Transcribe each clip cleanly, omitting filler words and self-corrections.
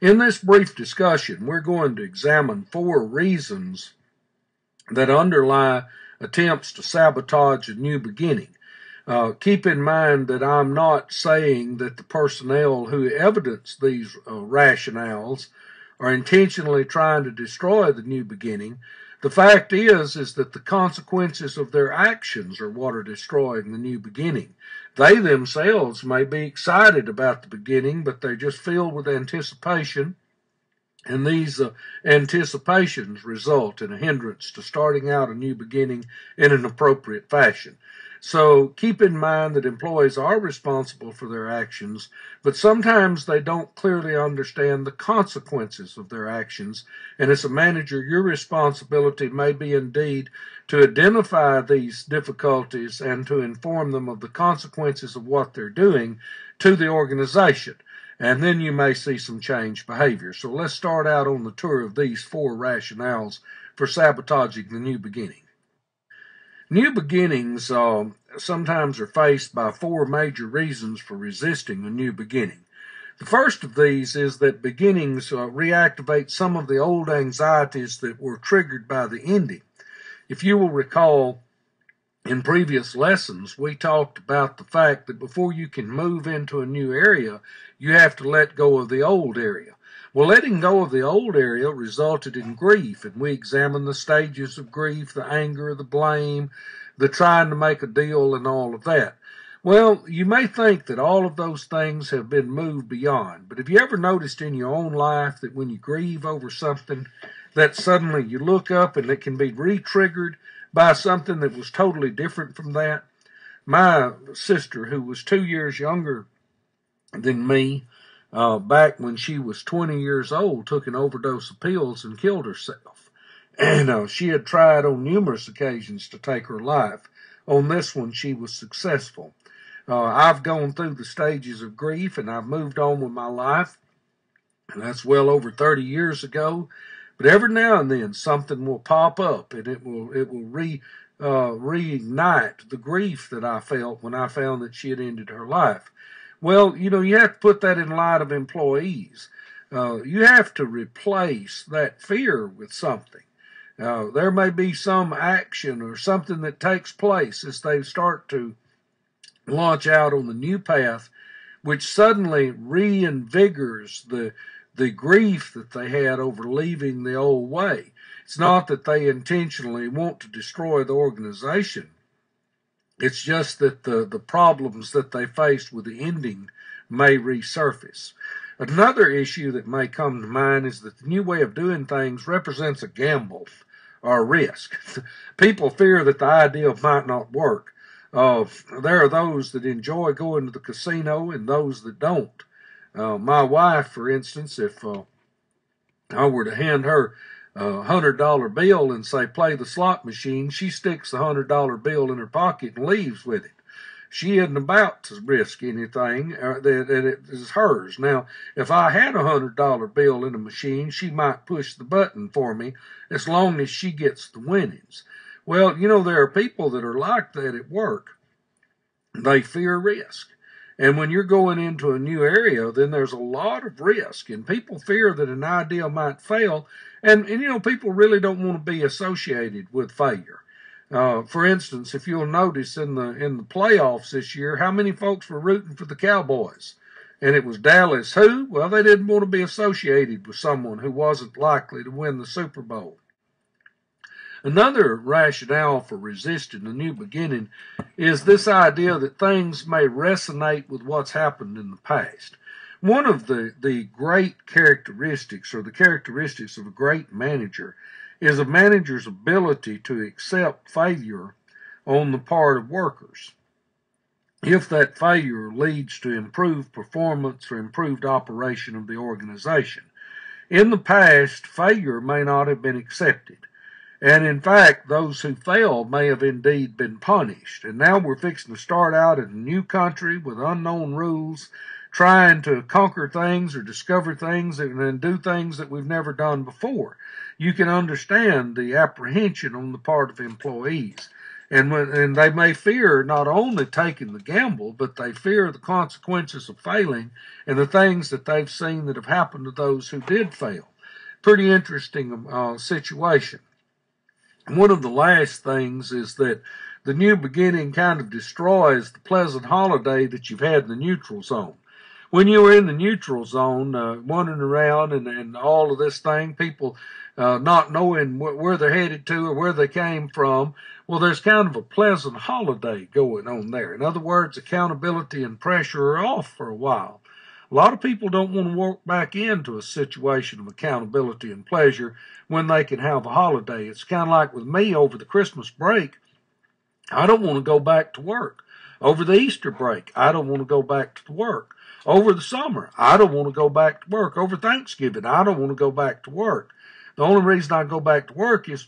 In this brief discussion, we're going to examine 4 reasons that underlie attempts to sabotage a new beginning. Keep in mind that I'm not saying that the personnel who evidence these rationales are intentionally trying to destroy the new beginning. The fact is that the consequences of their actions are what are destroying the new beginning. They themselves may be excited about the beginning, but they're just filled with anticipation, and these anticipations result in a hindrance to starting out a new beginning in an appropriate fashion. So keep in mind that employees are responsible for their actions, but sometimes they don't clearly understand the consequences of their actions. And as a manager, your responsibility may be indeed to identify these difficulties and to inform them of the consequences of what they're doing to the organization. And then you may see some changed behavior. So let's start out on the tour of these 4 rationales for sabotaging the new beginning. New beginnings sometimes are faced by 4 major reasons for resisting a new beginning. The first of these is that beginnings reactivate some of the old anxieties that were triggered by the ending. If you will recall, in previous lessons, we talked about the fact that before you can move into a new area, you have to let go of the old area. Well, letting go of the old area resulted in grief, and we examined the stages of grief, the anger, the blame, the trying to make a deal, and all of that. Well, you may think that all of those things have been moved beyond, but have you ever noticed in your own life that when you grieve over something, that suddenly you look up and it can be re-triggered by something that was totally different from that? My sister, who was 2 years younger than me, back when she was 20 years old, took an overdose of pills and killed herself. And she had tried on numerous occasions to take her life. On this one, she was successful. I've gone through the stages of grief, and I've moved on with my life. And that's well over 30 years ago. But every now and then, something will pop up, and it will reignite the grief that I felt when I found that she had ended her life. Well, you have to put that in light of employees. You have to replace that fear with something. There may be some action or something that takes place as they start to launch out on the new path, which suddenly reinvigorates the grief that they had over leaving the old way. It's not that they intentionally want to destroy the organization. It's just that the problems that they faced with the ending may resurface. Another issue that may come to mind is that the new way of doing things represents a gamble or a risk. People fear that the idea might not work. There are those that enjoy going to the casino and those that don't. My wife, for instance, if I were to hand her $100 bill and say, play the slot machine, she sticks the $100 bill in her pocket and leaves with it. She isn't about to risk anything that it is hers. Now, if I had a $100 bill in a machine, she might push the button for me as long as she gets the winnings. Well, there are people that are like that at work. They fear risk. And when you're going into a new area, then there's a lot of risk, and people fear that an idea might fail. And people really don't want to be associated with failure. For instance, if you'll notice in the playoffs this year, how many folks were rooting for the Cowboys? And it was Dallas who? Well, they didn't want to be associated with someone who wasn't likely to win the Super Bowl. Another rationale for resisting a new beginning is this idea that things may resonate with what's happened in the past. One of the great characteristics, or the characteristics of a great manager, is a manager's ability to accept failure on the part of workers, if that failure leads to improved performance or improved operation of the organization. In the past, failure may not have been accepted. And in fact, those who failed may have indeed been punished. And now we're fixing to start out in a new country with unknown rules, trying to conquer things or discover things and do things that we've never done before. You can understand the apprehension on the part of employees. And they may fear not only taking the gamble, but they fear the consequences of failing and the things that they've seen that have happened to those who did fail. Pretty interesting situation. One of the last things is that the new beginning kind of destroys the pleasant holiday that you've had in the neutral zone. When you were in the neutral zone, wandering around and all of this thing, people not knowing where they're headed to or where they came from, well, there's kind of a pleasant holiday going on there. In other words, accountability and pressure are off for a while. A lot of people don't want to walk back into a situation of accountability and pleasure when they can have a holiday. It's kind of like with me over the Christmas break. I don't want to go back to work. Over the Easter break, I don't want to go back to work. Over the summer, I don't want to go back to work. Over Thanksgiving, I don't want to go back to work. The only reason I go back to work is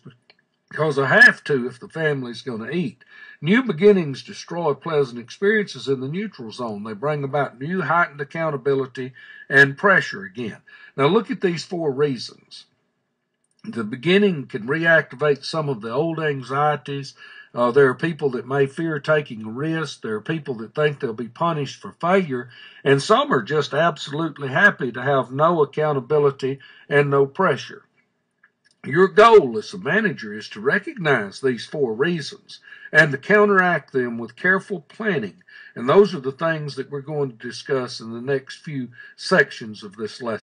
because I have to if the family's going to eat. New beginnings destroy pleasant experiences in the neutral zone. They bring about new heightened accountability and pressure again. Now look at these 4 reasons. The beginning can reactivate some of the old anxieties. There are people that may fear taking a risk. There are people that think they'll be punished for failure. And some are just absolutely happy to have no accountability and no pressure. Your goal as a manager is to recognize these 4 reasons and to counteract them with careful planning. And those are the things that we're going to discuss in the next few sections of this lesson.